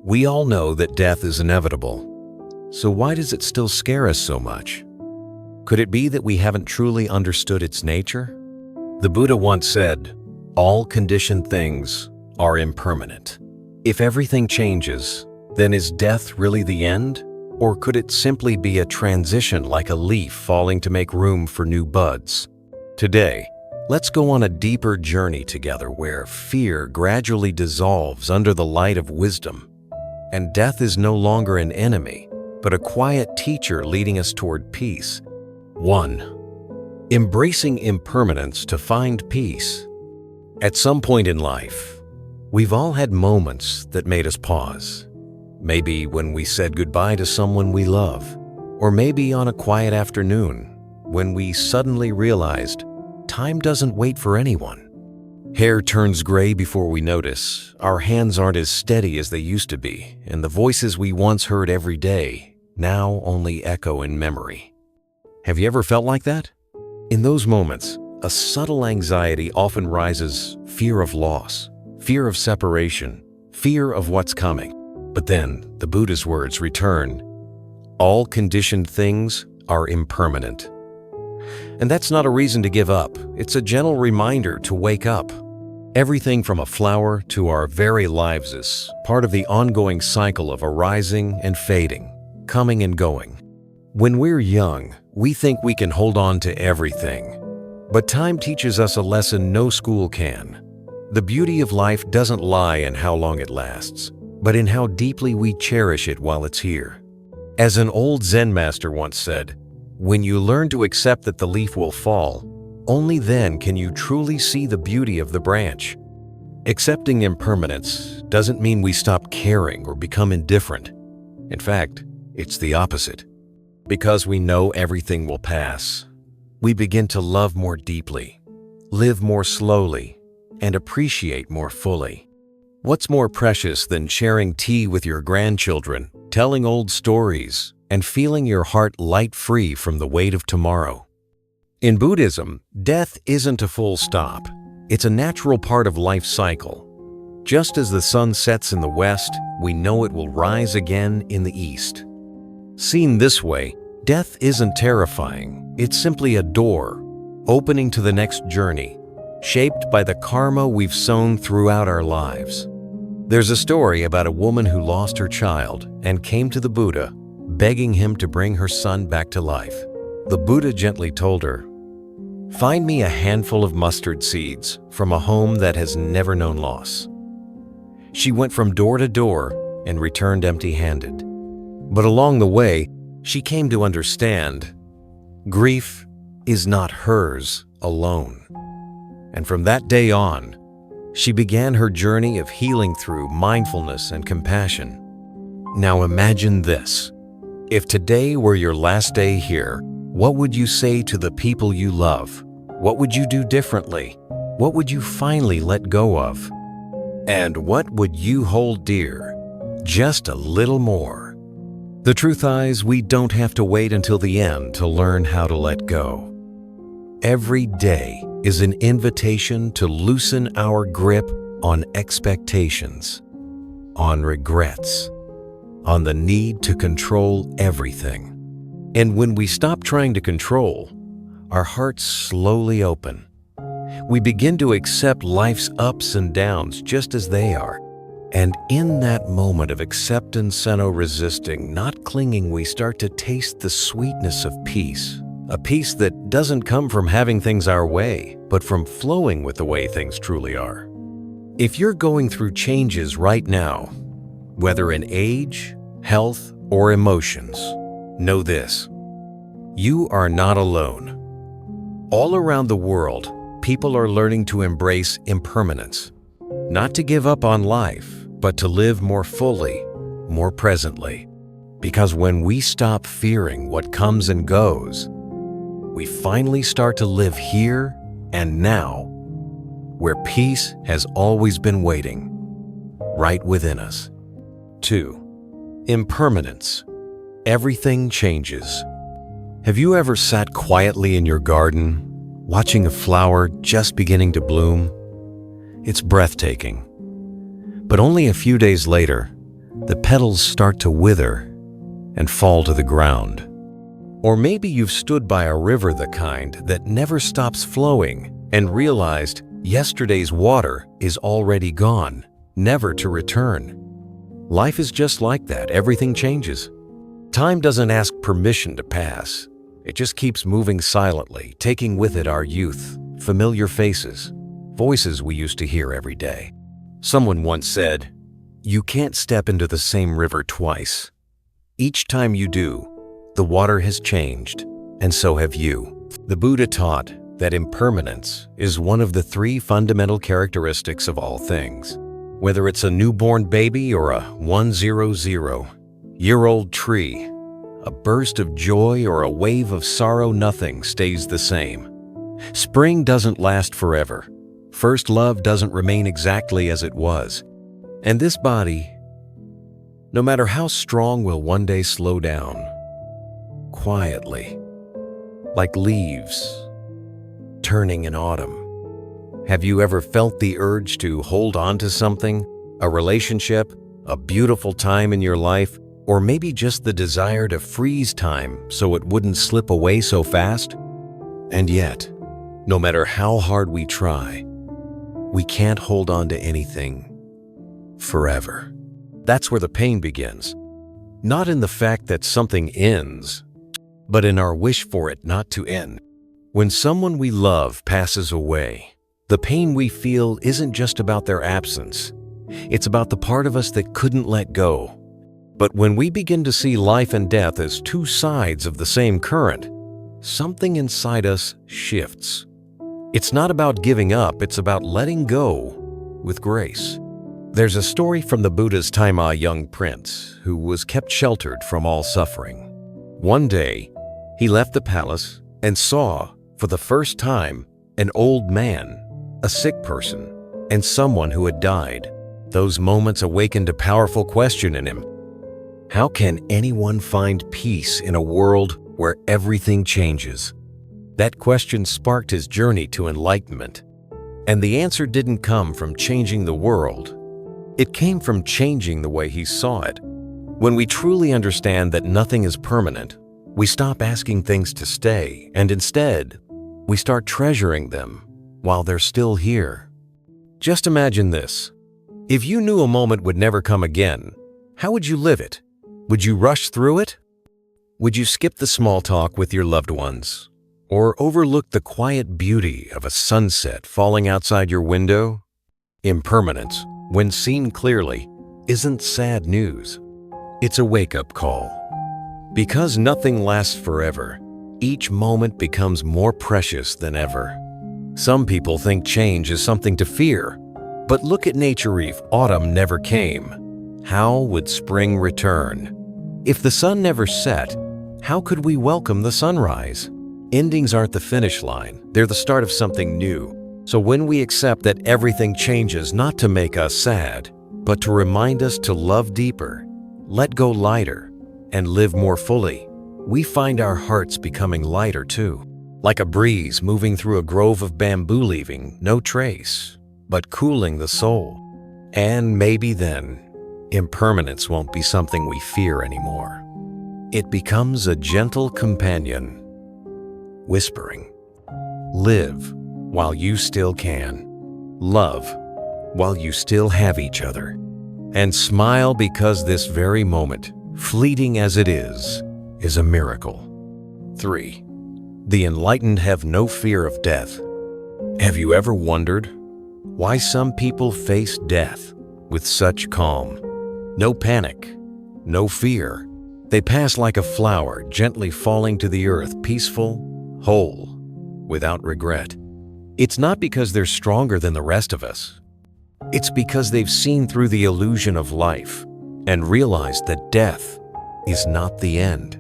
We all know that death is inevitable. So why does it still scare us so much? Could it be that we haven't truly understood its nature? The Buddha once said, "All conditioned things are impermanent." If everything changes, then is death really the end? Or could it simply be a transition like a leaf falling to make room for new buds? Today, let's go on a deeper journey together where fear gradually dissolves under the light of wisdom, and death is no longer an enemy, but a quiet teacher leading us toward peace. 1. Embracing impermanence to find peace. At some point in life, we've all had moments that made us pause. Maybe when we said goodbye to someone we love, or maybe on a quiet afternoon when we suddenly realized time doesn't wait for anyone. Hair turns gray before we notice, our hands aren't as steady as they used to be, and the voices we once heard every day now only echo in memory. Have you ever felt like that? In those moments, a subtle anxiety often rises: fear of loss, fear of separation, fear of what's coming. But then the Buddha's words return: all conditioned things are impermanent. And that's not a reason to give up. It's a gentle reminder to wake up. Everything from a flower to our very lives is part of the ongoing cycle of arising and fading, coming and going. When we're young, we think we can hold on to everything. But time teaches us a lesson no school can. The beauty of life doesn't lie in how long it lasts, but in how deeply we cherish it while it's here. As an old Zen master once said, when you learn to accept that the leaf will fall, only then can you truly see the beauty of the branch. Accepting impermanence doesn't mean we stop caring or become indifferent. In fact, it's the opposite. Because we know everything will pass, we begin to love more deeply, live more slowly, and appreciate more fully. What's more precious than sharing tea with your grandchildren, telling old stories, and feeling your heart light free from the weight of tomorrow? In Buddhism, death isn't a full stop. It's a natural part of life's cycle. Just as the sun sets in the west, we know it will rise again in the east. Seen this way, death isn't terrifying. It's simply a door, opening to the next journey, shaped by the karma we've sown throughout our lives. There's a story about a woman who lost her child and came to the Buddha, begging him to bring her son back to life. The Buddha gently told her, "Find me a handful of mustard seeds from a home that has never known loss." She went from door to door and returned empty-handed. But along the way, she came to understand grief is not hers alone. And from that day on, she began her journey of healing through mindfulness and compassion. Now imagine this. If today were your last day here, what would you say to the people you love? What would you do differently? What would you finally let go of? And what would you hold dear? Just a little more. The truth is, we don't have to wait until the end to learn how to let go. Every day is an invitation to loosen our grip on expectations, on regrets, on the need to control everything. And when we stop trying to control, our hearts slowly open. We begin to accept life's ups and downs just as they are. And in that moment of acceptance and no resisting, not clinging, we start to taste the sweetness of peace. A peace that doesn't come from having things our way, but from flowing with the way things truly are. If you're going through changes right now, whether in age, health, or emotions, know this: you are not alone. All around the world, people are learning to embrace impermanence, not to give up on life, but to live more fully, more presently. Because when we stop fearing what comes and goes, we finally start to live here and now, where peace has always been waiting, right within us. 2. Impermanence. Everything changes. Have you ever sat quietly in your garden, watching a flower just beginning to bloom? It's breathtaking. But only a few days later, the petals start to wither and fall to the ground. Or maybe you've stood by a river, the kind that never stops flowing, and realized yesterday's water is already gone, never to return. Life is just like that. Everything changes. Time doesn't ask permission to pass. It just keeps moving silently, taking with it our youth, familiar faces, voices we used to hear every day. Someone once said, "You can't step into the same river twice. Each time you do, the water has changed, and so have you." The Buddha taught that impermanence is one of the three fundamental characteristics of all things. Whether it's a newborn baby or a 100-year-old tree, a burst of joy or a wave of sorrow, nothing stays the same. Spring doesn't last forever. First love doesn't remain exactly as it was. And this body, no matter how strong, will one day slow down, quietly, like leaves turning in autumn. Have you ever felt the urge to hold on to something, a relationship, a beautiful time in your life, or maybe just the desire to freeze time so it wouldn't slip away so fast? And yet, no matter how hard we try, we can't hold on to anything forever. That's where the pain begins. Not in the fact that something ends, but in our wish for it not to end. When someone we love passes away, the pain we feel isn't just about their absence. It's about the part of us that couldn't let go. But when we begin to see life and death as two sides of the same current, something inside us shifts. It's not about giving up, it's about letting go with grace. There's a story from the Buddha's time, a young prince who was kept sheltered from all suffering. One day, he left the palace and saw, for the first time, an old man, a sick person, and someone who had died. Those moments awakened a powerful question in him. How can anyone find peace in a world where everything changes? That question sparked his journey to enlightenment. And the answer didn't come from changing the world. It came from changing the way he saw it. When we truly understand that nothing is permanent, we stop asking things to stay, and instead, we start treasuring them while they're still here. Just imagine this. If you knew a moment would never come again, how would you live it? Would you rush through it? Would you skip the small talk with your loved ones? Or overlook the quiet beauty of a sunset falling outside your window? Impermanence, when seen clearly, isn't sad news. It's a wake-up call. Because nothing lasts forever, each moment becomes more precious than ever. Some people think change is something to fear, but look at nature. If autumn never came, how would spring return? If the sun never set, how could we welcome the sunrise? Endings aren't the finish line, they're the start of something new. So when we accept that everything changes, not to make us sad, but to remind us to love deeper, let go lighter, and live more fully, we find our hearts becoming lighter too. Like a breeze moving through a grove of bamboo, leaving no trace, but cooling the soul. And maybe then, impermanence won't be something we fear anymore. It becomes a gentle companion, whispering, "Live while you still can. Love while you still have each other. And smile, because this very moment, fleeting as it is a miracle." 3. The enlightened have no fear of death. Have you ever wondered why some people face death with such calm? No panic, no fear. They pass like a flower gently falling to the earth, peaceful, whole, without regret. It's not because they're stronger than the rest of us. It's because they've seen through the illusion of life and realized that death is not the end.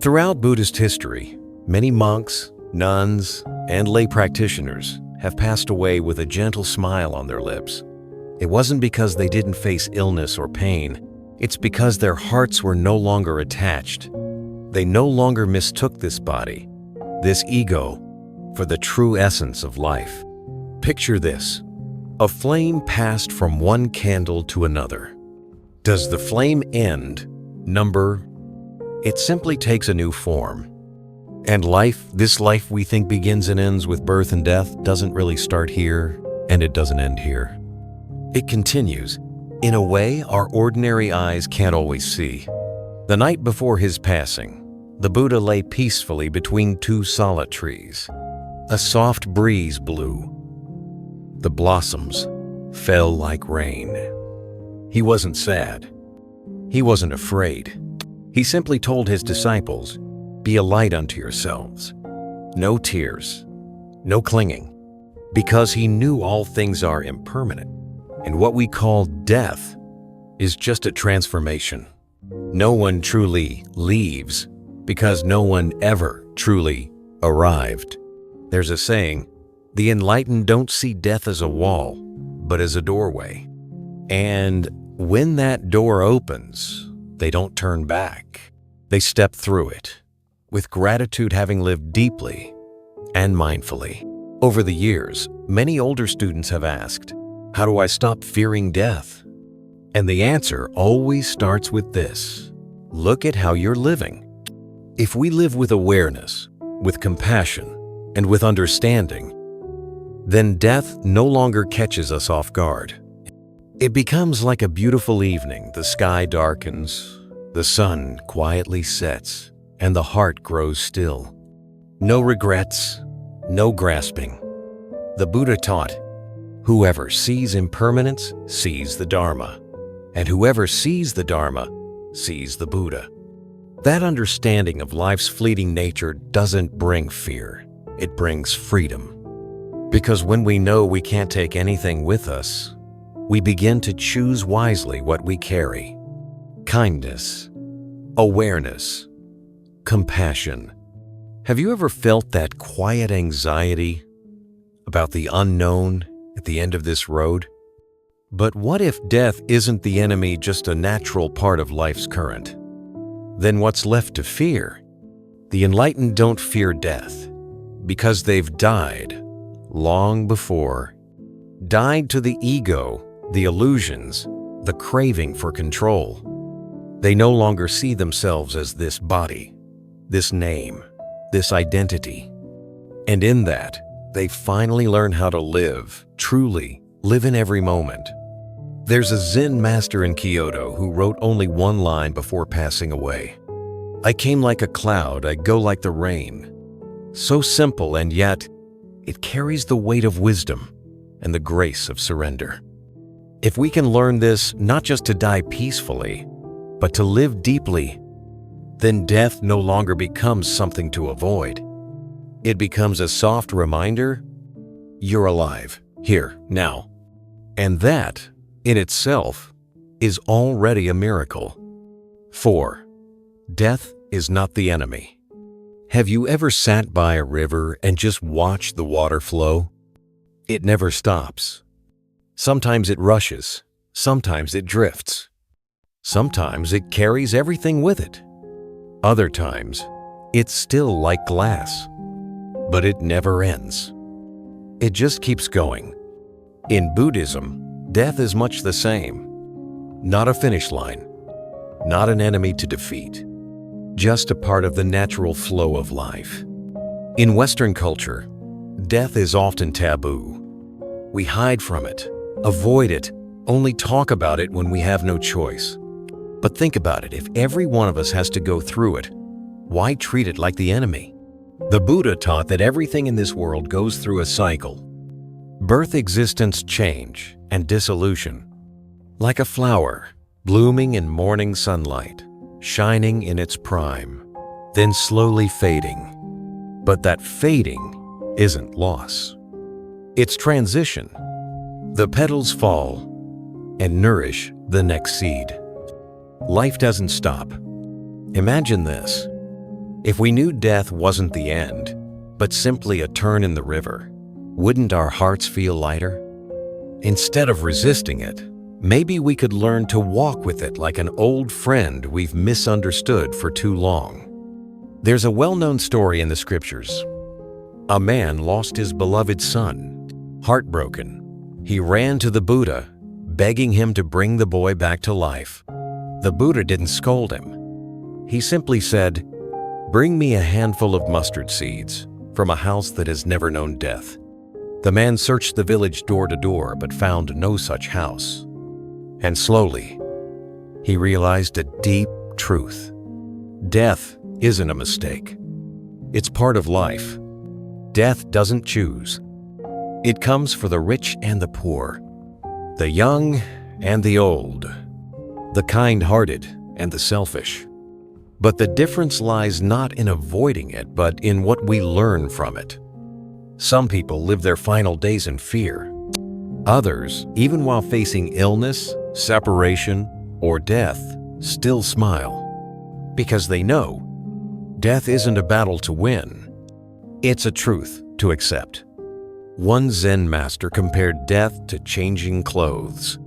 Throughout Buddhist history, many monks, nuns, and lay practitioners have passed away with a gentle smile on their lips. It wasn't because they didn't face illness or pain. It's because their hearts were no longer attached. They no longer mistook this body, this ego, for the true essence of life. Picture this. A flame passed from one candle to another, Does the flame end? Number? It simply takes a new form. And life, this life we think begins and ends with birth and death, doesn't really start here, and it doesn't end here. It continues, in a way our ordinary eyes can't always see. The night before his passing, the Buddha lay peacefully between two sala trees. A soft breeze blew. The blossoms fell like rain. He wasn't sad. He wasn't afraid. He simply told his disciples, "Be a light unto yourselves." No tears, no clinging, because he knew all things are impermanent, and what we call death is just a transformation. No one truly leaves because no one ever truly arrived. There's a saying, the enlightened don't see death as a wall, but as a doorway. And when that door opens, they don't turn back. They step through it, with gratitude, having lived deeply and mindfully. Over the years, many older students have asked, how do I stop fearing death? And the answer always starts with this. Look at how you're living. If we live with awareness, with compassion, and with understanding, then death no longer catches us off guard. It becomes like a beautiful evening. The sky darkens, the sun quietly sets, and the heart grows still. No regrets, no grasping. The Buddha taught, whoever sees impermanence sees the Dharma, and whoever sees the Dharma sees the Buddha. That understanding of life's fleeting nature doesn't bring fear, it brings freedom. Because when we know we can't take anything with us, we begin to choose wisely what we carry. Kindness, awareness, compassion. Have you ever felt that quiet anxiety about the unknown at the end of this road? But what if death isn't the enemy, just a natural part of life's current? Then what's left to fear? The enlightened don't fear death because they've died long before. Died to the ego, the illusions, the craving for control. They no longer see themselves as this body, this name, this identity. And in that, they finally learn how to live, truly live in every moment. There's a Zen master in Kyoto who wrote only one line before passing away. I came like a cloud, I go like the rain. So simple, and yet it carries the weight of wisdom and the grace of surrender. If we can learn this, not just to die peacefully, but to live deeply, then death no longer becomes something to avoid. It becomes a soft reminder, you're alive, here, now. And that, in itself, is already a miracle. 4. Death is not the enemy. Have you ever sat by a river and just watched the water flow? It never stops. Sometimes it rushes, sometimes it drifts. Sometimes it carries everything with it. Other times, it's still like glass. But it never ends. It just keeps going. In Buddhism, death is much the same. Not a finish line, not an enemy to defeat, just a part of the natural flow of life. In Western culture, death is often taboo. We hide from it, avoid it, only talk about it when we have no choice. But think about it, if every one of us has to go through it, why treat it like the enemy? The Buddha taught that everything in this world goes through a cycle. Birth, existence, change, and dissolution. Like a flower, blooming in morning sunlight, shining in its prime, then slowly fading. But that fading isn't loss. It's transition. The petals fall and nourish the next seed. Life doesn't stop. Imagine this. If we knew death wasn't the end, but simply a turn in the river, wouldn't our hearts feel lighter? Instead of resisting it, maybe we could learn to walk with it like an old friend we've misunderstood for too long. There's a well-known story in the scriptures. A man lost his beloved son. Heartbroken, he ran to the Buddha, begging him to bring the boy back to life. The Buddha didn't scold him. He simply said, "Bring me a handful of mustard seeds from a house that has never known death." The man searched the village door to door but found no such house. And slowly, he realized a deep truth. Death isn't a mistake. It's part of life. Death doesn't choose. It comes for the rich and the poor, the young and the old, the kind-hearted and the selfish. But the difference lies not in avoiding it, but in what we learn from it. Some people live their final days in fear. Others, even while facing illness, separation, or death, still smile. Because they know death isn't a battle to win. It's a truth to accept. One Zen master compared death to changing clothes.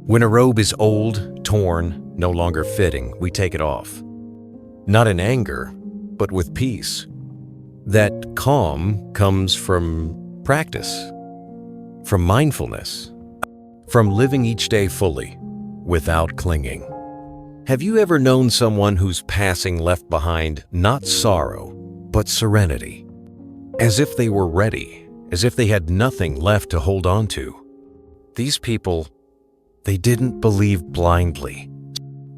When a robe is old, torn, no longer fitting, we take it off. Not in anger, but with peace. That calm comes from practice, from mindfulness, from living each day fully, without clinging. Have you ever known someone whose passing left behind not sorrow, but serenity? As if they were ready, as if they had nothing left to hold on to. These people, they didn't believe blindly.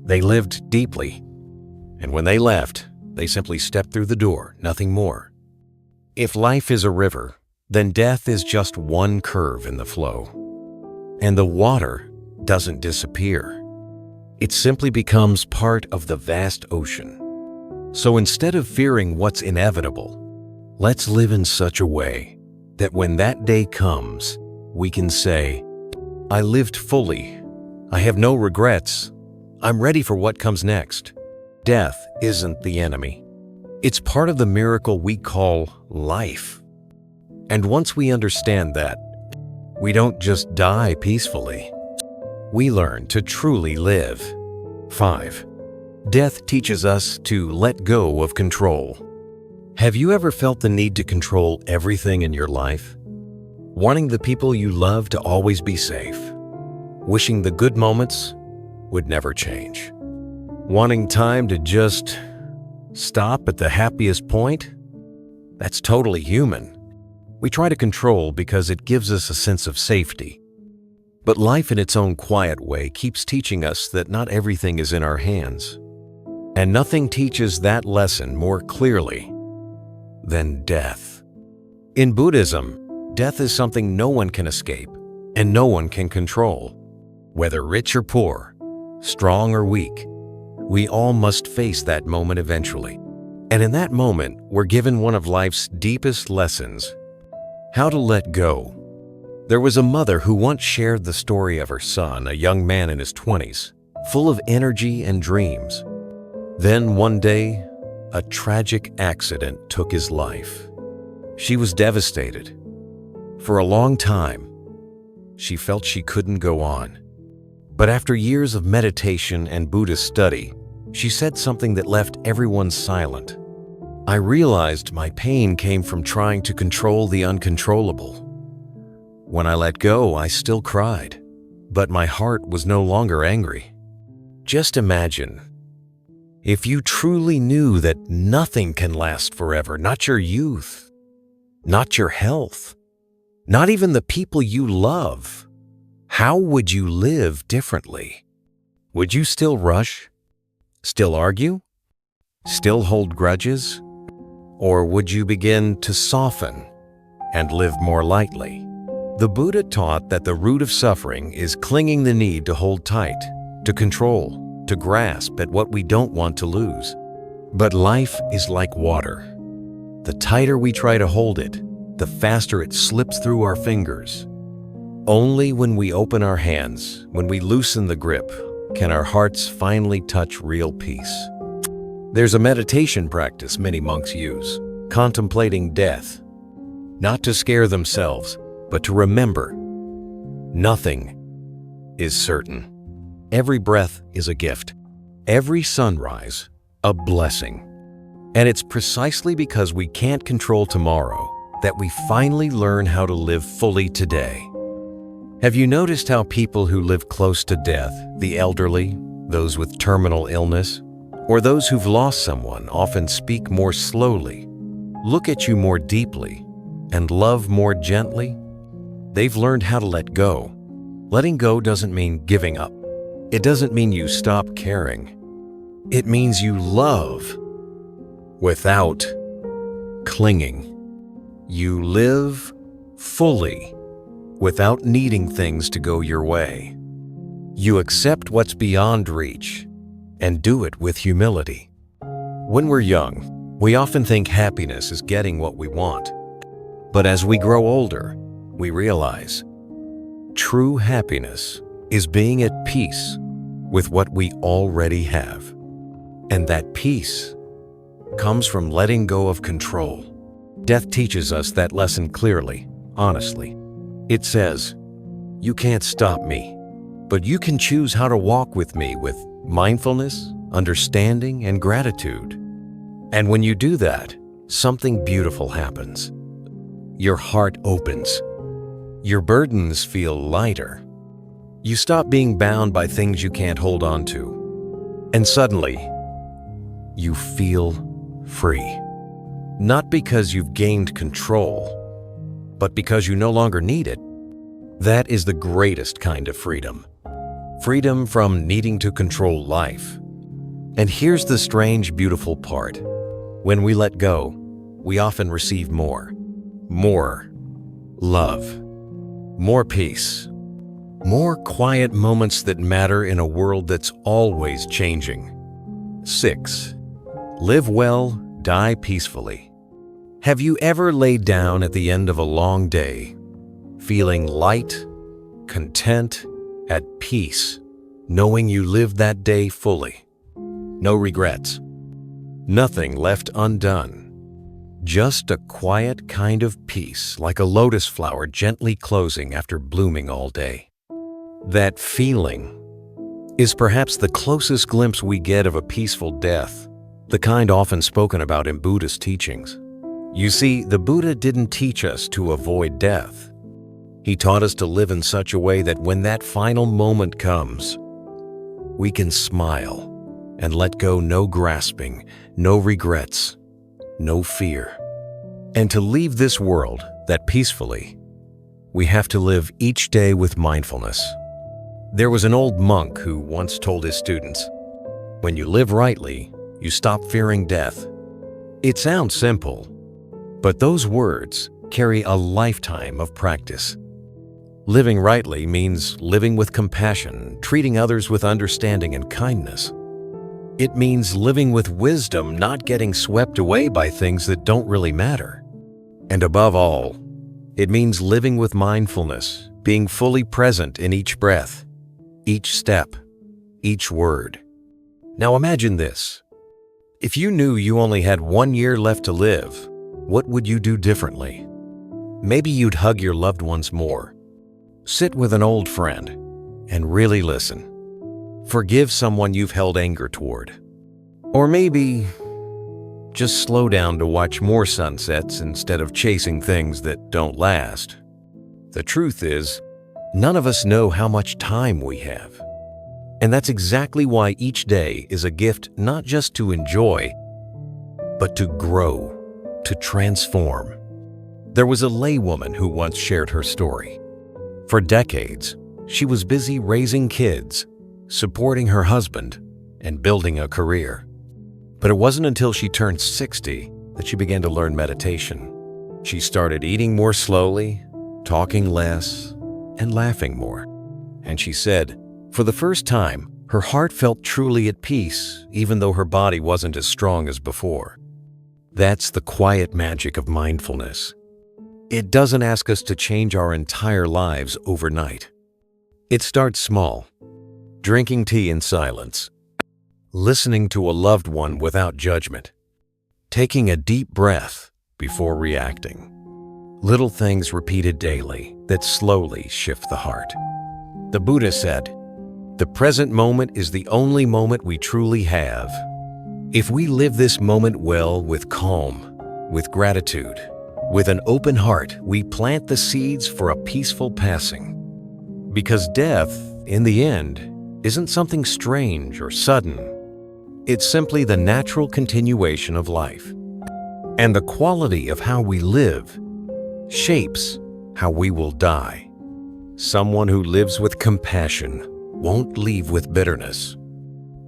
They lived deeply. And when they left, they simply stepped through the door, nothing more. If life is a river, then death is just one curve in the flow. And the water doesn't disappear. It simply becomes part of the vast ocean. So instead of fearing what's inevitable, let's live in such a way that when that day comes, we can say, "I lived fully. I have no regrets. I'm ready for what comes next." Death isn't the enemy. It's part of the miracle we call life. And once we understand that, we don't just die peacefully. We learn to truly live. 5. Death teaches us to let go of control. Have you ever felt the need to control everything in your life? Wanting the people you love to always be safe. Wishing the good moments would never change. Wanting time to just stop at the happiest point? That's totally human. We try to control because it gives us a sense of safety. But life in its own quiet way keeps teaching us that not everything is in our hands. And nothing teaches that lesson more clearly than death. In Buddhism, death is something no one can escape and no one can control. Whether rich or poor, strong or weak, we all must face that moment eventually. And in that moment, we're given one of life's deepest lessons: how to let go. There was a mother who once shared the story of her son, a young man in his 20s, full of energy and dreams. Then one day, a tragic accident took his life. She was devastated. For a long time, she felt she couldn't go on. But after years of meditation and Buddhist study, she said something that left everyone silent. "I realized my pain came from trying to control the uncontrollable. When I let go, I still cried, but my heart was no longer angry." Just imagine, if you truly knew that nothing can last forever, not your youth, not your health, not even the people you love, how would you live differently? Would you still rush? Still argue? Still hold grudges? Or would you begin to soften and live more lightly? The Buddha taught that the root of suffering is clinging the need to hold tight, to control, to grasp at what we don't want to lose. But life is like water. The tighter we try to hold it, the faster it slips through our fingers. Only when we open our hands, when we loosen the grip, can our hearts finally touch real peace. There's a meditation practice many monks use, contemplating death, not to scare themselves, but to remember, nothing is certain. Every breath is a gift, every sunrise a blessing. And it's precisely because we can't control tomorrow that we finally learn how to live fully today. Have you noticed how people who live close to death, the elderly, those with terminal illness, or those who've lost someone often speak more slowly, look at you more deeply, and love more gently? They've learned how to let go. Letting go doesn't mean giving up. It doesn't mean you stop caring. It means you love without clinging. You live fully without needing things to go your way. You accept what's beyond reach and do it with humility. When we're young, we often think happiness is getting what we want. But as we grow older, we realize true happiness is being at peace with what we already have. And that peace comes from letting go of control. Death teaches us that lesson clearly, honestly. It says, "You can't stop me, but you can choose how to walk with me with mindfulness, understanding, and gratitude." And when you do that, something beautiful happens. Your heart opens. Your burdens feel lighter. You stop being bound by things you can't hold on to. And suddenly, you feel free. Not because you've gained control, but because you no longer need it. That is the greatest kind of freedom. Freedom from needing to control life. And here's the strange, beautiful part. When we let go, we often receive more. More love. More peace. More quiet moments that matter in a world that's always changing. 6. Live well, die peacefully. Have you ever laid down at the end of a long day, feeling light, content, at peace, knowing you lived that day fully? No regrets. Nothing left undone. Just a quiet kind of peace, like a lotus flower gently closing after blooming all day. That feeling is perhaps the closest glimpse we get of a peaceful death, the kind often spoken about in Buddhist teachings. You see, the Buddha didn't teach us to avoid death. He taught us to live in such a way that when that final moment comes, we can smile and let go, no grasping, no regrets, no fear. And to leave this world that peacefully, we have to live each day with mindfulness. There was an old monk who once told his students, "When you live rightly, you stop fearing death." It sounds simple, but those words carry a lifetime of practice. Living rightly means living with compassion, treating others with understanding and kindness. It means living with wisdom, not getting swept away by things that don't really matter. And above all, it means living with mindfulness, being fully present in each breath, each step, each word. Now imagine this. If you knew you only had 1 year left to live, what would you do differently? Maybe you'd hug your loved ones more, sit with an old friend, and really listen. Forgive someone you've held anger toward. Or maybe just slow down to watch more sunsets instead of chasing things that don't last. The truth is, none of us know how much time we have. And that's exactly why each day is a gift not just to enjoy, but to grow, to transform. There was a laywoman who once shared her story. For decades, she was busy raising kids, supporting her husband, and building a career. But it wasn't until she turned 60 that she began to learn meditation. She started eating more slowly, talking less, and laughing more. And she said, for the first time, her heart felt truly at peace, even though her body wasn't as strong as before. That's the quiet magic of mindfulness. It doesn't ask us to change our entire lives overnight. It starts small, drinking tea in silence, listening to a loved one without judgment, taking a deep breath before reacting. Little things repeated daily that slowly shift the heart. The Buddha said, "The present moment is the only moment we truly have. If we live this moment well with calm, with gratitude, with an open heart, we plant the seeds for a peaceful passing." Because death, in the end, isn't something strange or sudden. It's simply the natural continuation of life. And the quality of how we live shapes how we will die. Someone who lives with compassion won't leave with bitterness.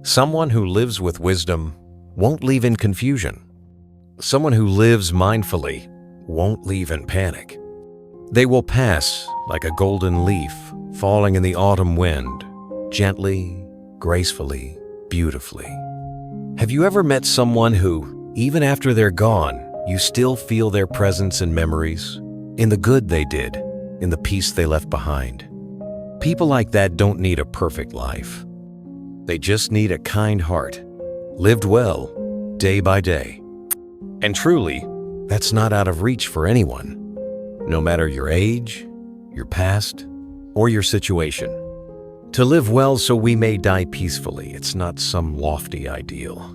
Someone who lives with wisdom won't leave in confusion. Someone who lives mindfully won't leave in panic. They will pass like a golden leaf falling in the autumn wind, gently, gracefully, beautifully. Have you ever met someone who, even after they're gone, you still feel their presence in memories, in the good they did, in the peace they left behind? People like that don't need a perfect life. They just need a kind heart, lived well, day by day. And truly, that's not out of reach for anyone, no matter your age, your past, or your situation. To live well so we may die peacefully, it's not some lofty ideal.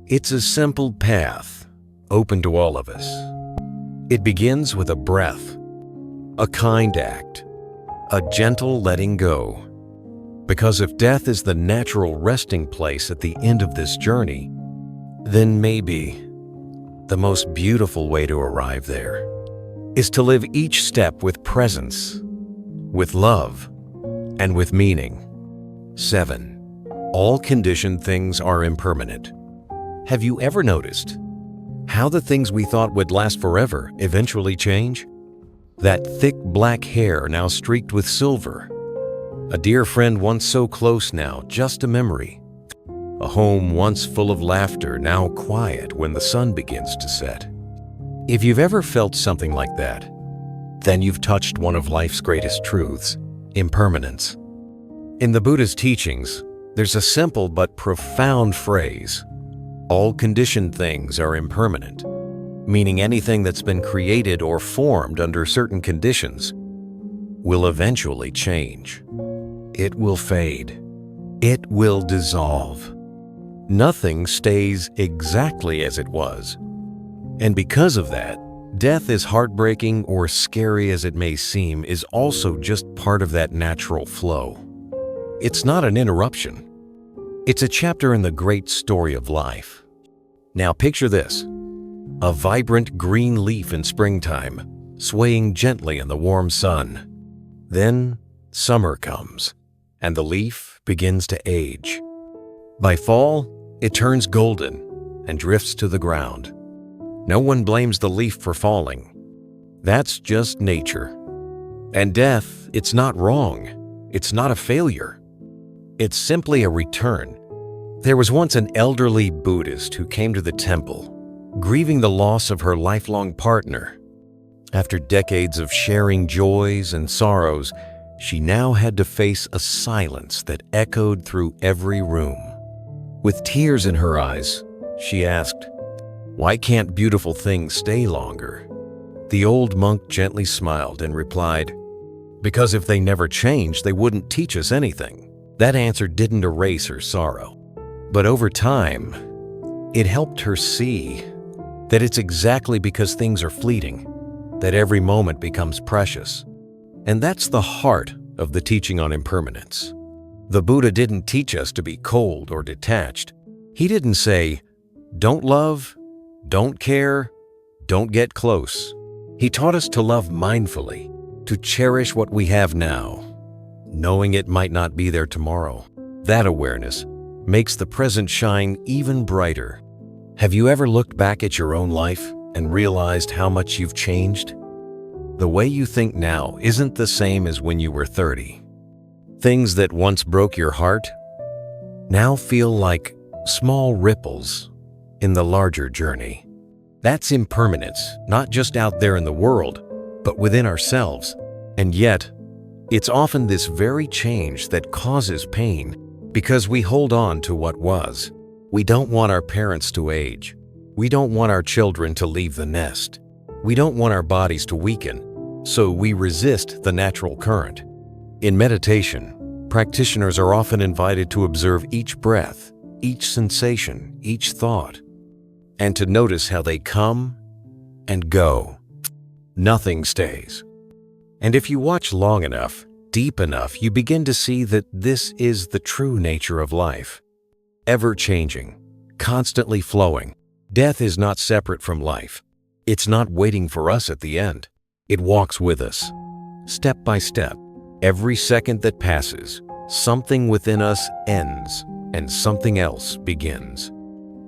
It's a simple path, open to all of us. It begins with a breath, a kind act, a gentle letting go. Because if death is the natural resting place at the end of this journey, then maybe the most beautiful way to arrive there is to live each step with presence, with love, and with meaning. 7. All conditioned things are impermanent. Have you ever noticed how the things we thought would last forever eventually change? That thick black hair now streaked with silver. A dear friend once so close now, just a memory. A home once full of laughter, now quiet when the sun begins to set. If you've ever felt something like that, then you've touched one of life's greatest truths, impermanence. In the Buddha's teachings, there's a simple but profound phrase: all conditioned things are impermanent, meaning anything that's been created or formed under certain conditions will eventually change. It will fade. It will dissolve. Nothing stays exactly as it was. And because of that, death, as heartbreaking or scary as it may seem, is also just part of that natural flow. It's not an interruption. It's a chapter in the great story of life. Now picture this: a vibrant green leaf in springtime, swaying gently in the warm sun. Then summer comes, and the leaf begins to age. By fall, it turns golden and drifts to the ground. No one blames the leaf for falling. That's just nature. And death, it's not wrong. It's not a failure. It's simply a return. There was once an elderly Buddhist who came to the temple, grieving the loss of her lifelong partner. After decades of sharing joys and sorrows, she now had to face a silence that echoed through every room. With tears in her eyes, she asked, "Why can't beautiful things stay longer?" The old monk gently smiled and replied, "Because if they never changed, they wouldn't teach us anything." That answer didn't erase her sorrow, but over time, it helped her see that it's exactly because things are fleeting that every moment becomes precious. And that's the heart of the teaching on impermanence. The Buddha didn't teach us to be cold or detached. He didn't say, "Don't love, don't care, don't get close." He taught us to love mindfully, to cherish what we have now, knowing it might not be there tomorrow. That awareness makes the present shine even brighter. Have you ever looked back at your own life and realized how much you've changed? The way you think now isn't the same as when you were 30. Things that once broke your heart now feel like small ripples in the larger journey. That's impermanence, not just out there in the world, but within ourselves. And yet, it's often this very change that causes pain because we hold on to what was. We don't want our parents to age. We don't want our children to leave the nest. We don't want our bodies to weaken, so we resist the natural current. In meditation, practitioners are often invited to observe each breath, each sensation, each thought, and to notice how they come and go. Nothing stays. And if you watch long enough, deep enough, you begin to see that this is the true nature of life. Ever-changing, constantly flowing. Death is not separate from life. It's not waiting for us at the end. It walks with us, step by step. Every second that passes, something within us ends and something else begins.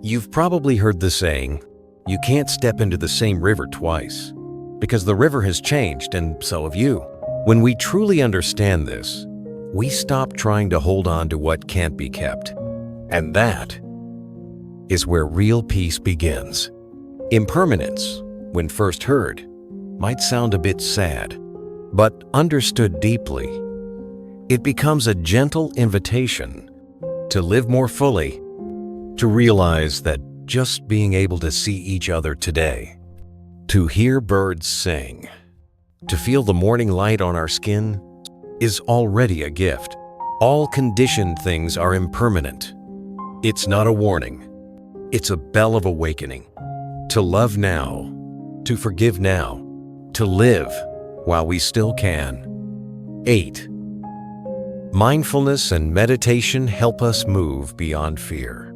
You've probably heard the saying, you can't step into the same river twice, because the river has changed and so have you. When we truly understand this, we stop trying to hold on to what can't be kept. And that is where real peace begins. Impermanence, when first heard, might sound a bit sad, but understood deeply, it becomes a gentle invitation to live more fully, to realize that just being able to see each other today, to hear birds sing, to feel the morning light on our skin is already a gift. All conditioned things are impermanent. It's not a warning. It's a bell of awakening. To love now, to forgive now, to live while we still can. 8. Mindfulness and meditation help us move beyond fear.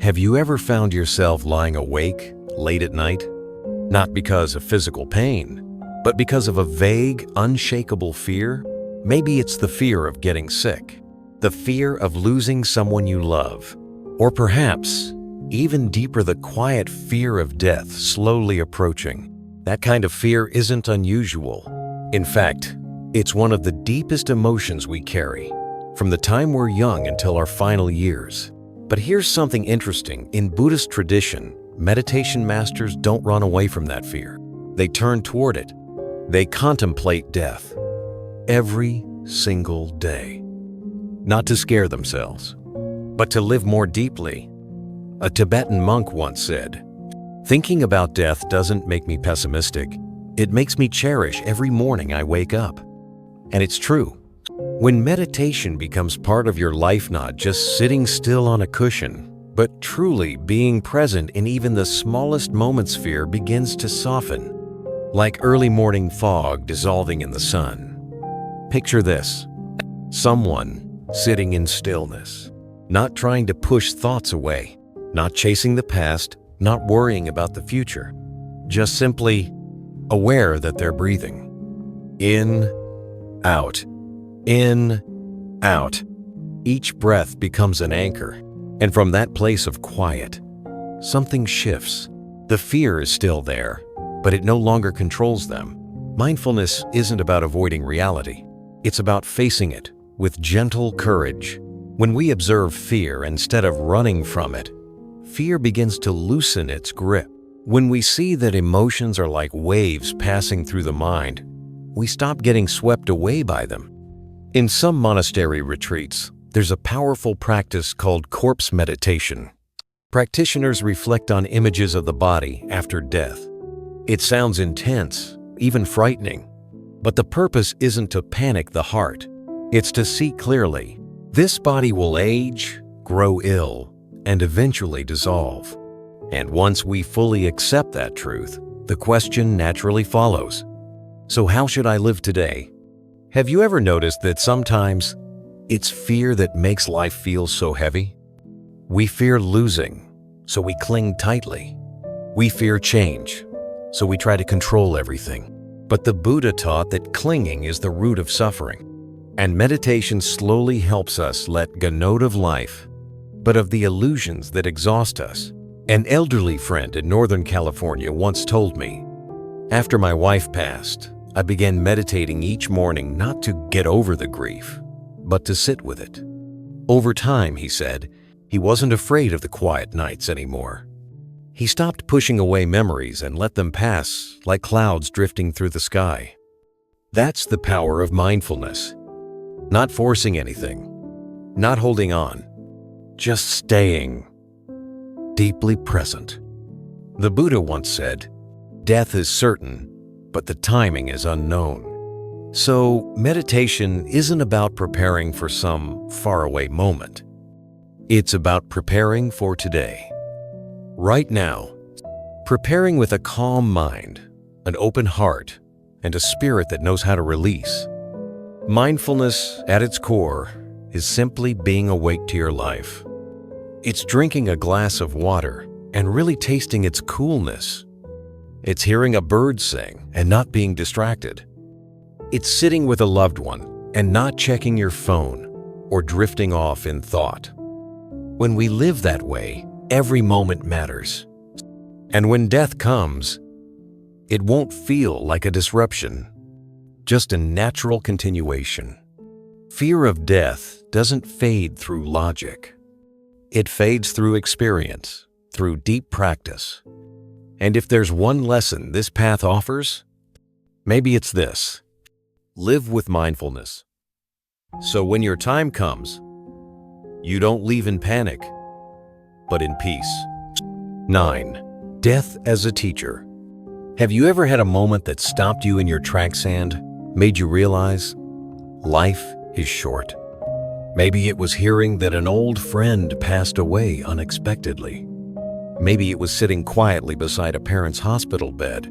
Have you ever found yourself lying awake late at night? Not because of physical pain, but because of a vague, unshakable fear? Maybe it's the fear of getting sick, the fear of losing someone you love, or perhaps, even deeper, the quiet fear of death slowly approaching. That kind of fear isn't unusual. In fact, it's one of the deepest emotions we carry, from the time we're young until our final years. But here's something interesting. In Buddhist tradition, meditation masters don't run away from that fear. They turn toward it. They contemplate death every single day. Not to scare themselves, but to live more deeply. A Tibetan monk once said, "Thinking about death doesn't make me pessimistic. It makes me cherish every morning I wake up." And it's true. When meditation becomes part of your life, not just sitting still on a cushion, but truly being present in even the smallest moments, fear begins to soften, like early morning fog dissolving in the sun. Picture this: someone sitting in stillness, not trying to push thoughts away, not chasing the past, not worrying about the future, just simply aware that they're breathing. In, out, in, out. Each breath becomes an anchor, and from that place of quiet, something shifts. The fear is still there, but it no longer controls them. Mindfulness isn't about avoiding reality. It's about facing it with gentle courage. When we observe fear instead of running from it, fear begins to loosen its grip. When we see that emotions are like waves passing through the mind, we stop getting swept away by them. In some monastery retreats, there's a powerful practice called corpse meditation. Practitioners reflect on images of the body after death. It sounds intense, even frightening, but the purpose isn't to panic the heart. It's to see clearly. This body will age, grow ill, and eventually dissolve. And once we fully accept that truth, the question naturally follows: so how should I live today? Have you ever noticed that sometimes it's fear that makes life feel so heavy? We fear losing, so we cling tightly. We fear change, so we try to control everything. But the Buddha taught that clinging is the root of suffering, and meditation slowly helps us let go not of life, but of the illusions that exhaust us. An elderly friend in Northern California once told me, "After my wife passed, I began meditating each morning not to get over the grief, but to sit with it." Over time, he said, he wasn't afraid of the quiet nights anymore. He stopped pushing away memories and let them pass like clouds drifting through the sky. That's the power of mindfulness. Not forcing anything, not holding on, just staying deeply present. The Buddha once said, "Death is certain, but the timing is unknown." So meditation isn't about preparing for some faraway moment. It's about preparing for today. Right now, preparing with a calm mind, an open heart, and a spirit that knows how to release. Mindfulness, at its core, is simply being awake to your life. It's drinking a glass of water and really tasting its coolness. It's hearing a bird sing and not being distracted. It's sitting with a loved one and not checking your phone or drifting off in thought. When we live that way, every moment matters. And when death comes, it won't feel like a disruption, just a natural continuation. Fear of death doesn't fade through logic. It fades through experience, through deep practice. And if there's one lesson this path offers, maybe it's this: live with mindfulness. So when your time comes, you don't leave in panic, but in peace. 9. Death as a teacher. Have you ever had a moment that stopped you in your tracks and made you realize life is short? Maybe it was hearing that an old friend passed away unexpectedly. Maybe it was sitting quietly beside a parent's hospital bed.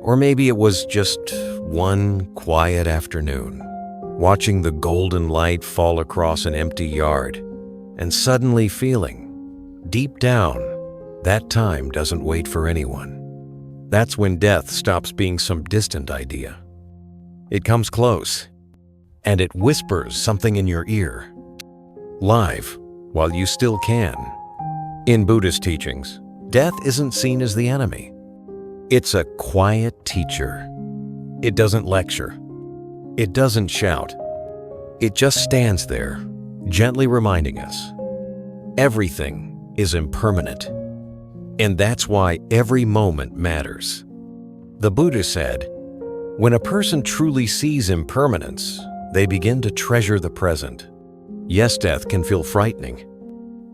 Or maybe it was just one quiet afternoon, watching the golden light fall across an empty yard and suddenly feeling, deep down, that time doesn't wait for anyone. That's when death stops being some distant idea. It comes close, and it whispers something in your ear, live, while you still can. In Buddhist teachings, death isn't seen as the enemy. It's a quiet teacher. It doesn't lecture. It doesn't shout. It just stands there, gently reminding us everything is impermanent. And that's why every moment matters. The Buddha said, when a person truly sees impermanence, they begin to treasure the present. Yes, death can feel frightening,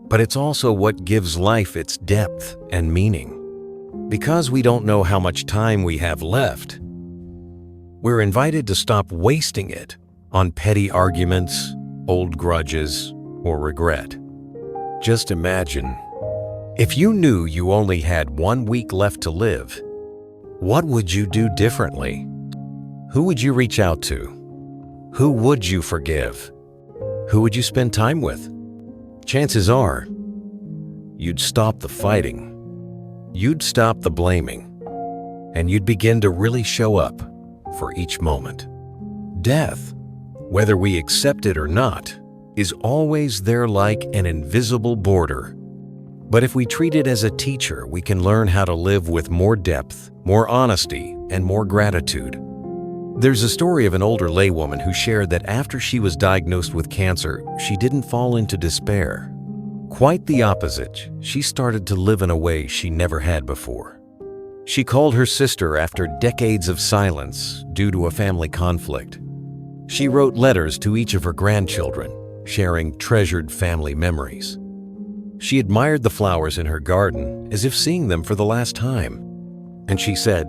but it's also what gives life its depth and meaning. Because we don't know how much time we have left, we're invited to stop wasting it on petty arguments, old grudges, or regret. Just imagine, if you knew you only had 1 week left to live, what would you do differently? Who would you reach out to? Who would you forgive? Who would you spend time with? Chances are, you'd stop the fighting. You'd stop the blaming. And you'd begin to really show up for each moment. Death, whether we accept it or not, is always there like an invisible border. But if we treat it as a teacher, we can learn how to live with more depth, more honesty, and more gratitude. There's a story of an older laywoman who shared that after she was diagnosed with cancer, she didn't fall into despair. Quite the opposite, she started to live in a way she never had before. She called her sister after decades of silence due to a family conflict. She wrote letters to each of her grandchildren, sharing treasured family memories. She admired the flowers in her garden as if seeing them for the last time. And she said,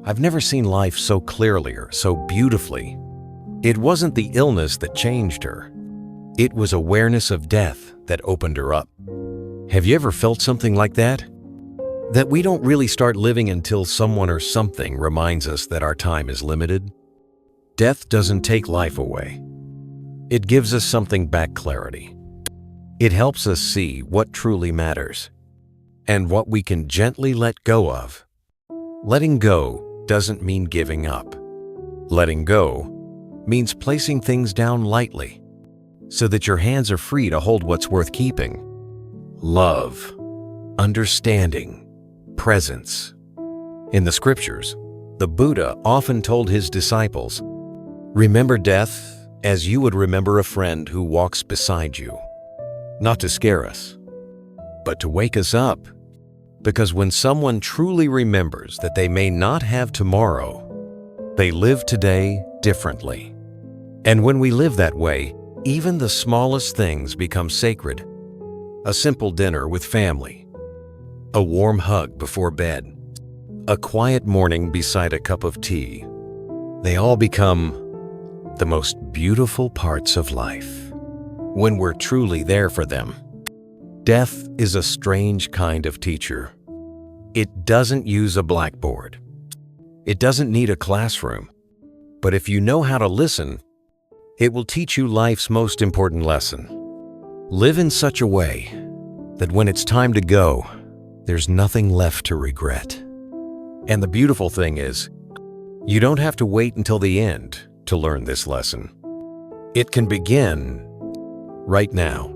"I've never seen life so clearly or so beautifully." It wasn't the illness that changed her. It was awareness of death that opened her up. Have you ever felt something like that? That we don't really start living until someone or something reminds us that our time is limited? Death doesn't take life away. It gives us something back: clarity. It helps us see what truly matters and what we can gently let go of. Letting go doesn't mean giving up. Letting go means placing things down lightly so that your hands are free to hold what's worth keeping. Love, understanding, presence. In the scriptures, the Buddha often told his disciples, "Remember death as you would remember a friend who walks beside you." Not to scare us, but to wake us up. Because when someone truly remembers that they may not have tomorrow, they live today differently. And when we live that way, even the smallest things become sacred. A simple dinner with family, a warm hug before bed, a quiet morning beside a cup of tea. They all become the most beautiful parts of life when we're truly there for them. Death is a strange kind of teacher. It doesn't use a blackboard. It doesn't need a classroom. But if you know how to listen, It will teach you life's most important lesson. Live in such a way that when it's time to go, there's nothing left to regret. And the beautiful thing is, you don't have to wait until the end to learn this lesson. It can begin right now,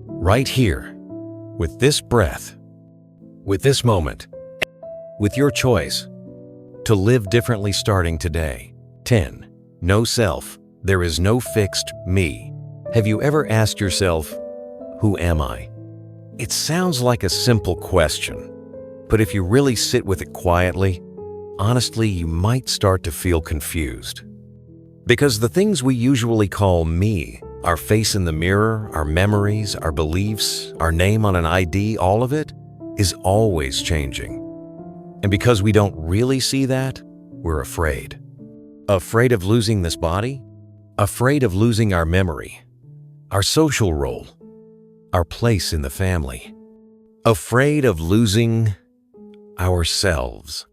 right here, with this breath, with this moment, with your choice to live differently starting today. 10. No self. There is no fixed me. Have you ever asked yourself, who am I? It sounds like a simple question, but if you really sit with it quietly, honestly, you might start to feel confused. Because the things we usually call me, our face in the mirror, our memories, our beliefs, our name on an ID, all of it is always changing. And because we don't really see that, we're afraid. Afraid of losing this body? Afraid of losing our memory, our social role, our place in the family. Afraid of losing ourselves.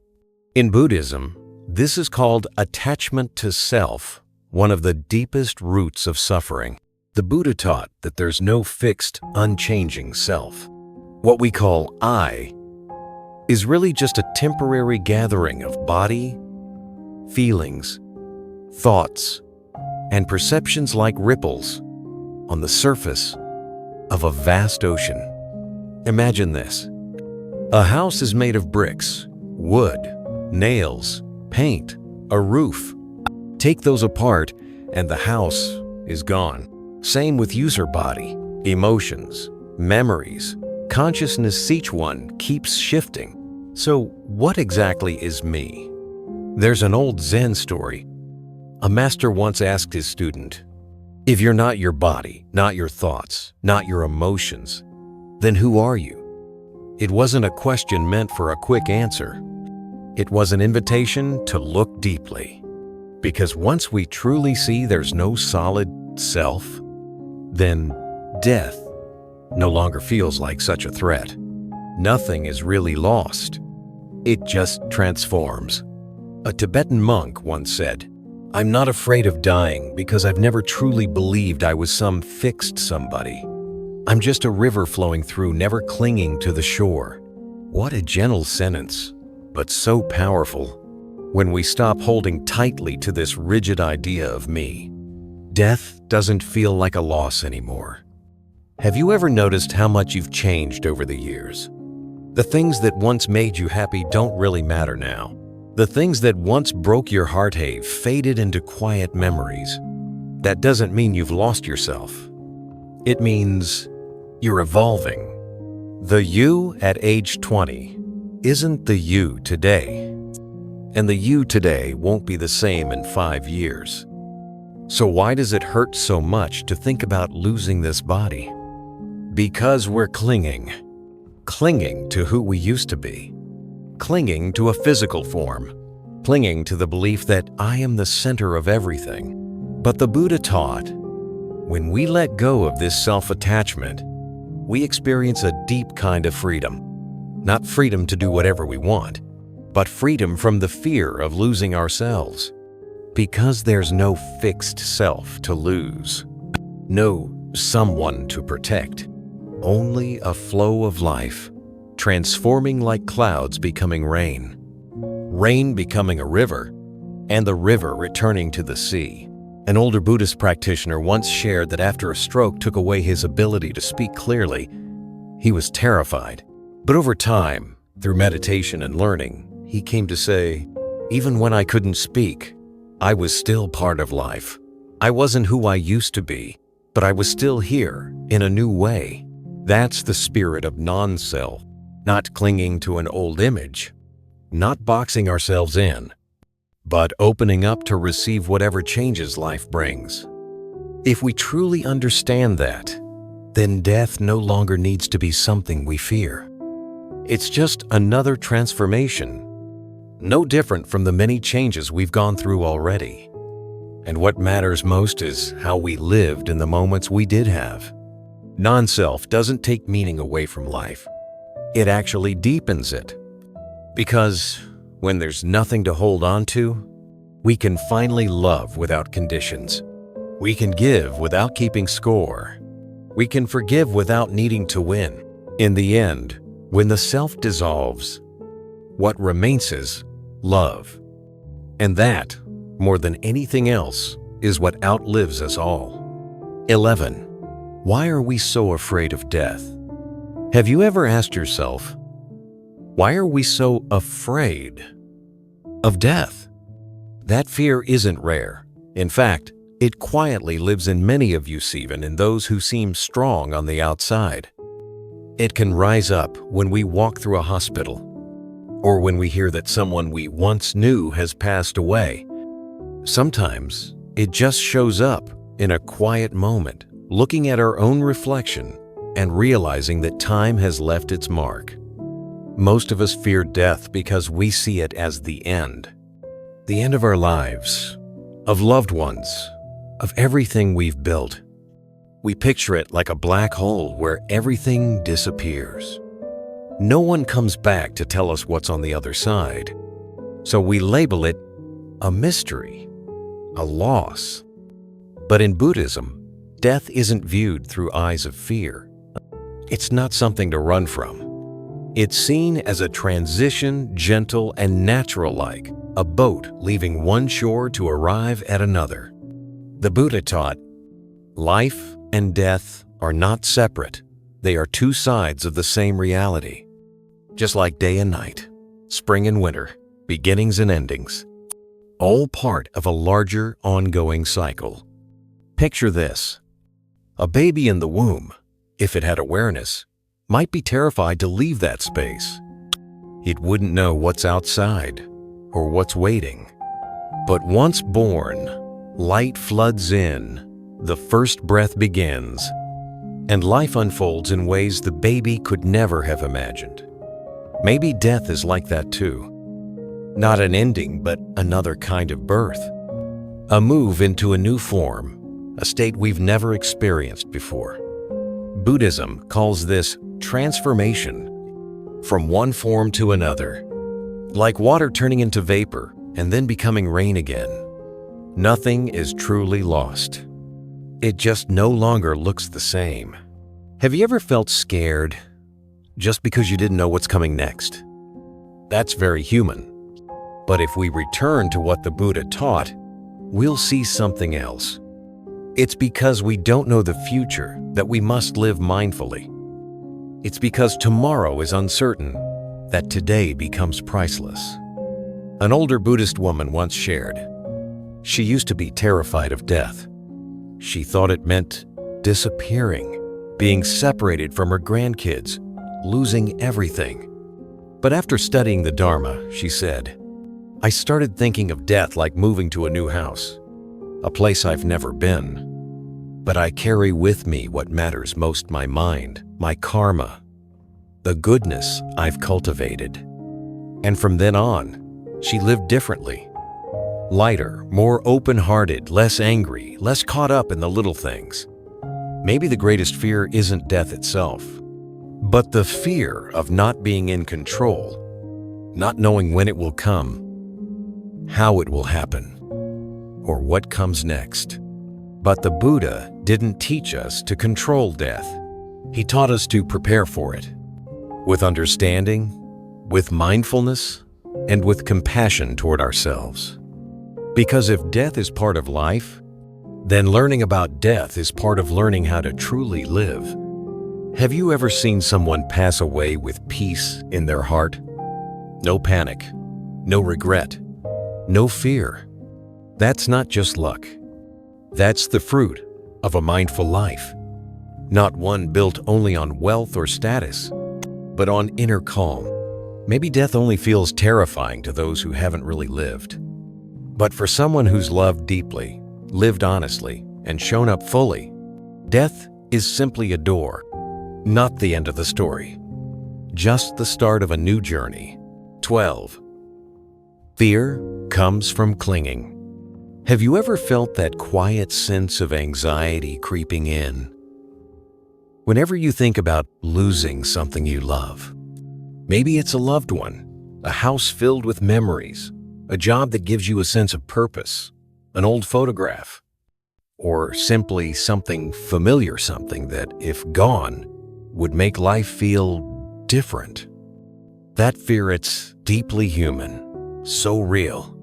In Buddhism, this is called attachment to self, one of the deepest roots of suffering. The Buddha taught that there's no fixed, unchanging self. What we call I is really just a temporary gathering of body, feelings, thoughts, and perceptions like ripples on the surface of a vast ocean. Imagine this. A house is made of bricks, wood, nails, paint, a roof. Take those apart and the house is gone. Same with user body, emotions, memories, consciousness. Each one keeps shifting. So what exactly is me? There's an old Zen story. A master once asked his student, if you're not your body, not your thoughts, not your emotions, then who are you? It wasn't a question meant for a quick answer. It was an invitation to look deeply. Because once we truly see there's no solid self, then death no longer feels like such a threat. Nothing is really lost. It just transforms. A Tibetan monk once said, I'm not afraid of dying because I've never truly believed I was some fixed somebody. I'm just a river flowing through, never clinging to the shore. What a gentle sentence, but so powerful. When we stop holding tightly to this rigid idea of me, death doesn't feel like a loss anymore. Have you ever noticed how much you've changed over the years? The things that once made you happy don't really matter now. The things that once broke your heart have faded into quiet memories. That doesn't mean you've lost yourself. It means you're evolving. The you at age 20 isn't the you today. And the you today won't be the same in 5 years. So why does it hurt so much to think about losing this body? Because we're clinging to who we used to be, clinging to a physical form, clinging to the belief that I am the center of everything. But the Buddha taught, when we let go of this self-attachment, we experience a deep kind of freedom. Not freedom to do whatever we want, but freedom from the fear of losing ourselves. Because there's no fixed self to lose, no someone to protect, only a flow of life, transforming like clouds becoming rain, rain becoming a river, and the river returning to the sea. An older Buddhist practitioner once shared that after a stroke took away his ability to speak clearly, he was terrified. But over time, through meditation and learning, he came to say, even when I couldn't speak, I was still part of life. I wasn't who I used to be, but I was still here in a new way. That's the spirit of non-self, not clinging to an old image, not boxing ourselves in, but opening up to receive whatever changes life brings. If we truly understand that, then death no longer needs to be something we fear. It's just another transformation, no different from the many changes we've gone through already. And what matters most is how we lived in the moments we did have. Non-self doesn't take meaning away from life. It actually deepens it. Because when there's nothing to hold on to, we can finally love without conditions. We can give without keeping score. We can forgive without needing to win. In the end, when the self dissolves, what remains is love. And that, more than anything else, is what outlives us all. 11. Why are we so afraid of death? Have you ever asked yourself, why are we so afraid of death? That fear isn't rare. In fact, it quietly lives in many of us, even in those who seem strong on the outside. It can rise up when we walk through a hospital, or when we hear that someone we once knew has passed away. Sometimes it just shows up in a quiet moment, looking at our own reflection and realizing that time has left its mark. Most of us fear death because we see it as the end of our lives, of loved ones, of everything we've built. We picture it like a black hole where everything disappears. No one comes back to tell us what's on the other side, so we label it a mystery, a loss. But in Buddhism, death isn't viewed through eyes of fear. It's not something to run from. It's seen as a transition, gentle and natural, like a boat leaving one shore to arrive at another. The Buddha taught, life and death are not separate. They are two sides of the same reality. Just like day and night, spring and winter, beginnings and endings, all part of a larger ongoing cycle. Picture this. A baby in the womb, if it had awareness, might be terrified to leave that space. It wouldn't know what's outside or what's waiting. But once born, light floods in, the first breath begins, and life unfolds in ways the baby could never have imagined. Maybe death is like that too. Not an ending, but another kind of birth. A move into a new form, a state we've never experienced before. Buddhism calls this transformation, from one form to another, like water turning into vapor and then becoming rain again. Nothing is truly lost. It just no longer looks the same. Have you ever felt scared just because you didn't know what's coming next? That's very human. But if we return to what the Buddha taught, we'll see something else. It's because we don't know the future that we must live mindfully. It's because tomorrow is uncertain that today becomes priceless. An older Buddhist woman once shared, she used to be terrified of death. She thought it meant disappearing, being separated from her grandkids, losing everything. But after studying the Dharma, she said, I started thinking of death like moving to a new house, a place I've never been. But I carry with me what matters most, my mind, my karma, the goodness I've cultivated. And from then on, she lived differently. Lighter, more open-hearted, less angry, less caught up in the little things. Maybe the greatest fear isn't death itself, but the fear of not being in control, not knowing when it will come, how it will happen, or what comes next. But the Buddha didn't teach us to control death. He taught us to prepare for it, with understanding, with mindfulness, and with compassion toward ourselves. Because if death is part of life, then learning about death is part of learning how to truly live. Have you ever seen someone pass away with peace in their heart? No panic, no regret, no fear. That's not just luck. That's the fruit of a mindful life. Not one built only on wealth or status, but on inner calm. Maybe death only feels terrifying to those who haven't really lived. But for someone who's loved deeply, lived honestly, and shown up fully, death is simply a door, not the end of the story. Just the start of a new journey. 12. Fear comes from clinging. Have you ever felt that quiet sense of anxiety creeping in? Whenever you think about losing something you love, maybe it's a loved one, a house filled with memories, a job that gives you a sense of purpose, an old photograph, or simply something familiar, something that, if gone, would make life feel different. That fear, it's deeply human, so real.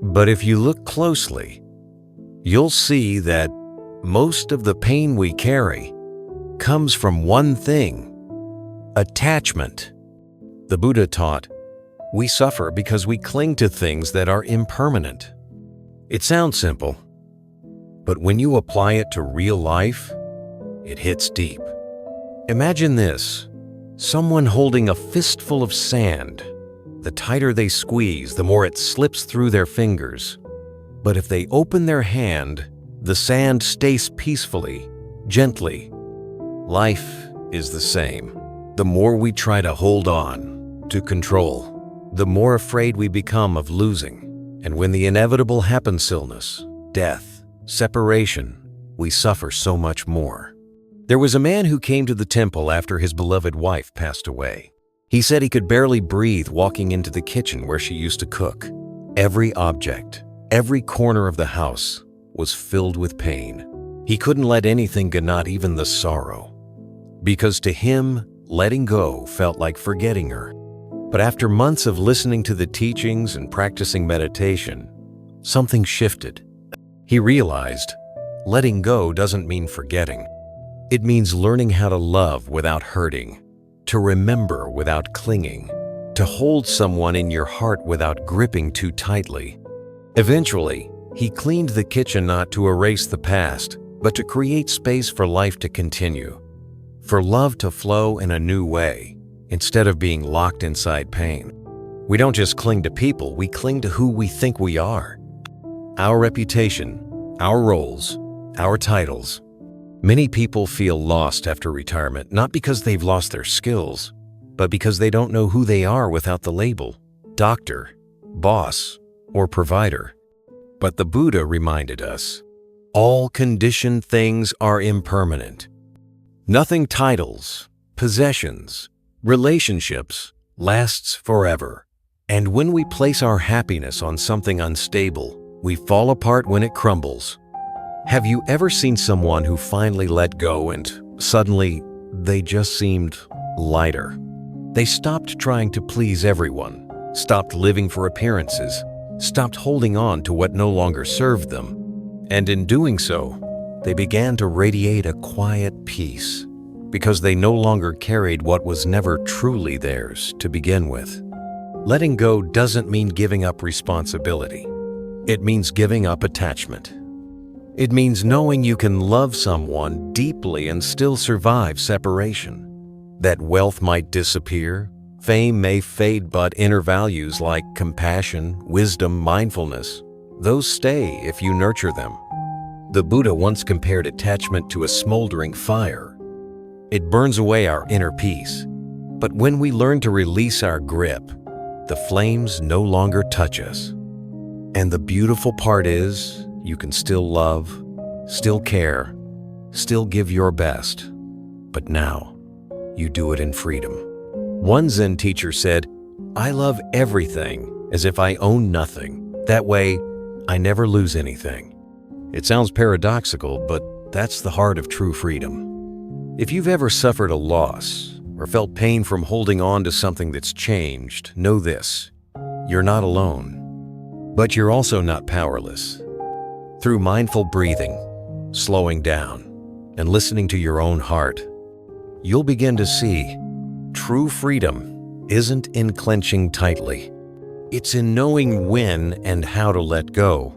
But if you look closely, you'll see that most of the pain we carry comes from one thing: attachment. The Buddha taught, we suffer because we cling to things that are impermanent. It sounds simple, but when you apply it to real life, it hits deep. Imagine this: someone holding a fistful of sand. The tighter they squeeze, the more it slips through their fingers. But if they open their hand, the sand stays peacefully, gently. Life is the same. The more we try to hold on, to control, the more afraid we become of losing. And when the inevitable happens, illness, death, separation, we suffer so much more. There was a man who came to the temple after his beloved wife passed away. He said he could barely breathe walking into the kitchen where she used to cook. Every object, every corner of the house was filled with pain. He couldn't let anything go, not even the sorrow, because to him, letting go felt like forgetting her. But after months of listening to the teachings and practicing meditation, something shifted. He realized letting go doesn't mean forgetting. It means learning how to love without hurting, to remember without clinging, to hold someone in your heart without gripping too tightly. Eventually, he cleaned the kitchen not to erase the past, but to create space for life to continue, for love to flow in a new way, instead of being locked inside pain. We don't just cling to people, we cling to who we think we are. Our reputation, our roles, our titles. Many people feel lost after retirement, not because they've lost their skills, but because they don't know who they are without the label, doctor, boss, or provider. But the Buddha reminded us, all conditioned things are impermanent. Nothing titles, possessions, relationships lasts forever. And when we place our happiness on something unstable, we fall apart when it crumbles. Have you ever seen someone who finally let go and suddenly they just seemed lighter? They stopped trying to please everyone, stopped living for appearances, stopped holding on to what no longer served them. And in doing so, they began to radiate a quiet peace because they no longer carried what was never truly theirs to begin with. Letting go doesn't mean giving up responsibility. It means giving up attachment. It means knowing you can love someone deeply and still survive separation. That wealth might disappear, fame may fade, but inner values like compassion, wisdom, mindfulness, those stay if you nurture them. The Buddha once compared attachment to a smoldering fire. It burns away our inner peace. But when we learn to release our grip, the flames no longer touch us. And the beautiful part is, you can still love, still care, still give your best. But now, you do it in freedom. One Zen teacher said, I love everything as if I own nothing. That way, I never lose anything. It sounds paradoxical, but that's the heart of true freedom. If you've ever suffered a loss or felt pain from holding on to something that's changed, know this: you're not alone. But you're also not powerless. Through mindful breathing, slowing down, and listening to your own heart, you'll begin to see true freedom isn't in clenching tightly. It's in knowing when and how to let go.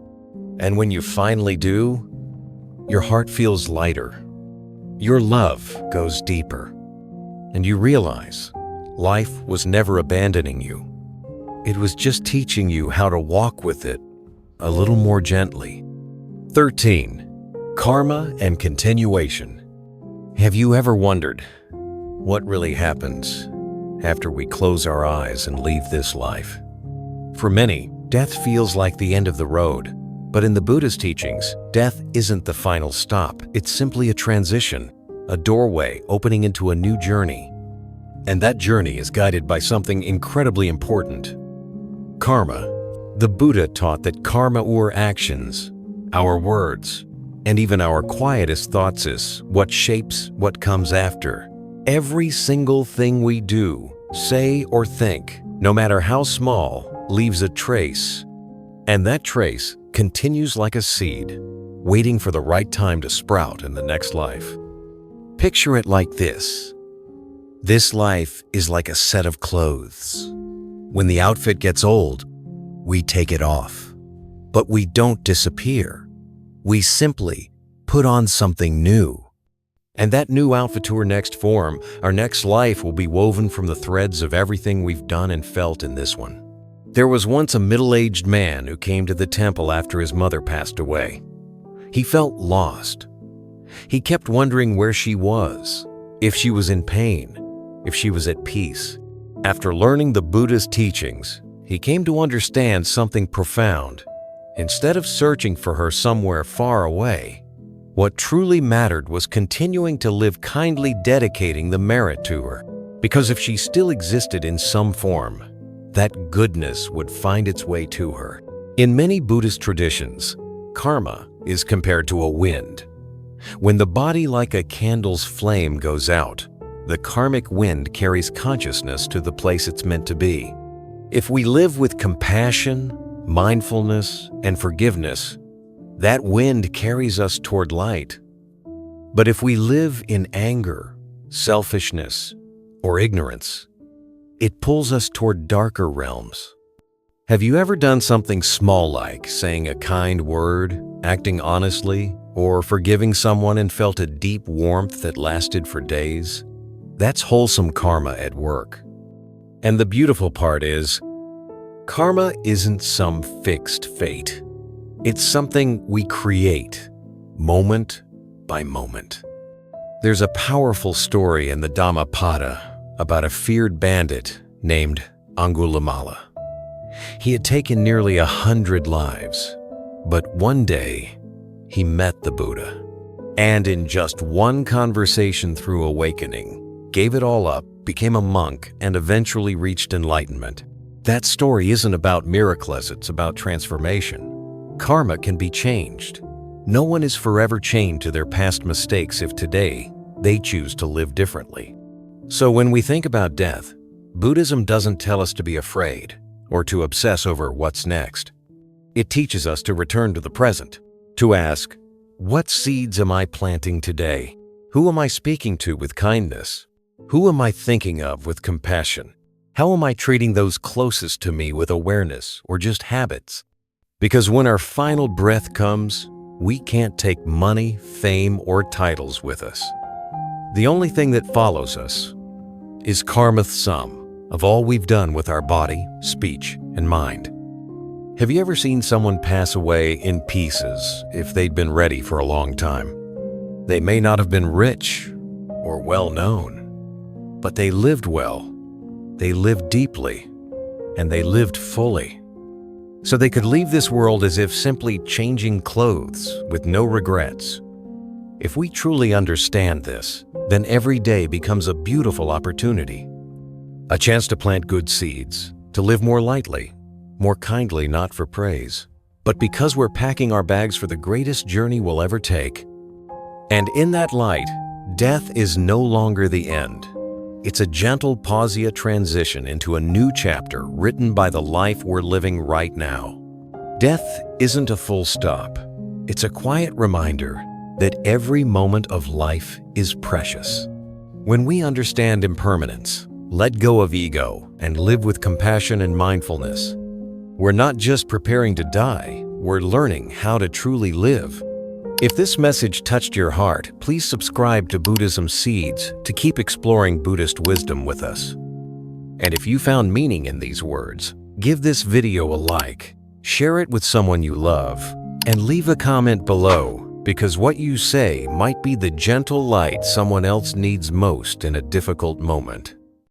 And when you finally do, your heart feels lighter. Your love goes deeper. And you realize life was never abandoning you. It was just teaching you how to walk with it a little more gently. 13. Karma and continuation. Have you ever wondered what really happens after we close our eyes and leave this life? For many, death feels like the end of the road. But in the Buddhist teachings, death isn't the final stop. It's simply a transition, a doorway opening into a new journey. And that journey is guided by something incredibly important: karma. The Buddha taught that karma, or actions, our words, And even our quietest thoughts is what shapes what comes after. Every single thing we do, say, or think, no matter how small, leaves a trace. And that trace continues like a seed, waiting for the right time to sprout in the next life. Picture it like this. This life is like a set of clothes. When the outfit gets old, we take it off. But we don't disappear. We simply put on something new. And that new outfit to our next form, our next life, will be woven from the threads of everything we've done and felt in this one. There was once a middle-aged man who came to the temple after his mother passed away. He felt lost. He kept wondering where she was, if she was in pain, if she was at peace. After learning the Buddhist teachings, he came to understand something profound. Instead of searching for her somewhere far away, what truly mattered was continuing to live kindly, dedicating the merit to her. Because if she still existed in some form, that goodness would find its way to her. In many Buddhist traditions, karma is compared to a wind. When the body like a candle's flame goes out, the karmic wind carries consciousness to the place it's meant to be. If we live with compassion, mindfulness, and forgiveness, that wind carries us toward light. But if we live in anger, selfishness, or ignorance, it pulls us toward darker realms. Have you ever done something small like saying a kind word, acting honestly, or forgiving someone and felt a deep warmth that lasted for days? That's wholesome karma at work. And the beautiful part is, karma isn't some fixed fate. It's something we create, moment by moment. There's a powerful story in the Dhammapada about a feared bandit named Angulimala. He had taken nearly 100 lives, but one day he met the Buddha, and in just one conversation through awakening, gave it all up, became a monk, and eventually reached enlightenment. That story isn't about miracles, it's about transformation. Karma can be changed. No one is forever chained to their past mistakes if today they choose to live differently. So when we think about death, Buddhism doesn't tell us to be afraid or to obsess over what's next. It teaches us to return to the present, to ask, what seeds am I planting today? Who am I speaking to with kindness? Who am I thinking of with compassion? How am I treating those closest to me with awareness or just habits? Because when our final breath comes, we can't take money, fame, or titles with us. The only thing that follows us is karma's sum of all we've done with our body, speech, and mind. Have you ever seen someone pass away in pieces if they'd been ready for a long time? They may not have been rich or well-known, but they lived well, they lived deeply, and they lived fully. So they could leave this world as if simply changing clothes with no regrets. If we truly understand this, then every day becomes a beautiful opportunity. A chance to plant good seeds, to live more lightly, more kindly, not for praise, but because we're packing our bags for the greatest journey we'll ever take. And in that light, death is no longer the end. It's a gentle pausia transition into a new chapter written by the life we're living right now. Death isn't a full stop. It's a quiet reminder that every moment of life is precious. When we understand impermanence, let go of ego, and live with compassion and mindfulness, we're not just preparing to die, we're learning how to truly live. If this message touched your heart, please subscribe to Buddhism Seeds to keep exploring Buddhist wisdom with us. And if you found meaning in these words, give this video a like, share it with someone you love, and leave a comment below, because what you say might be the gentle light someone else needs most in a difficult moment.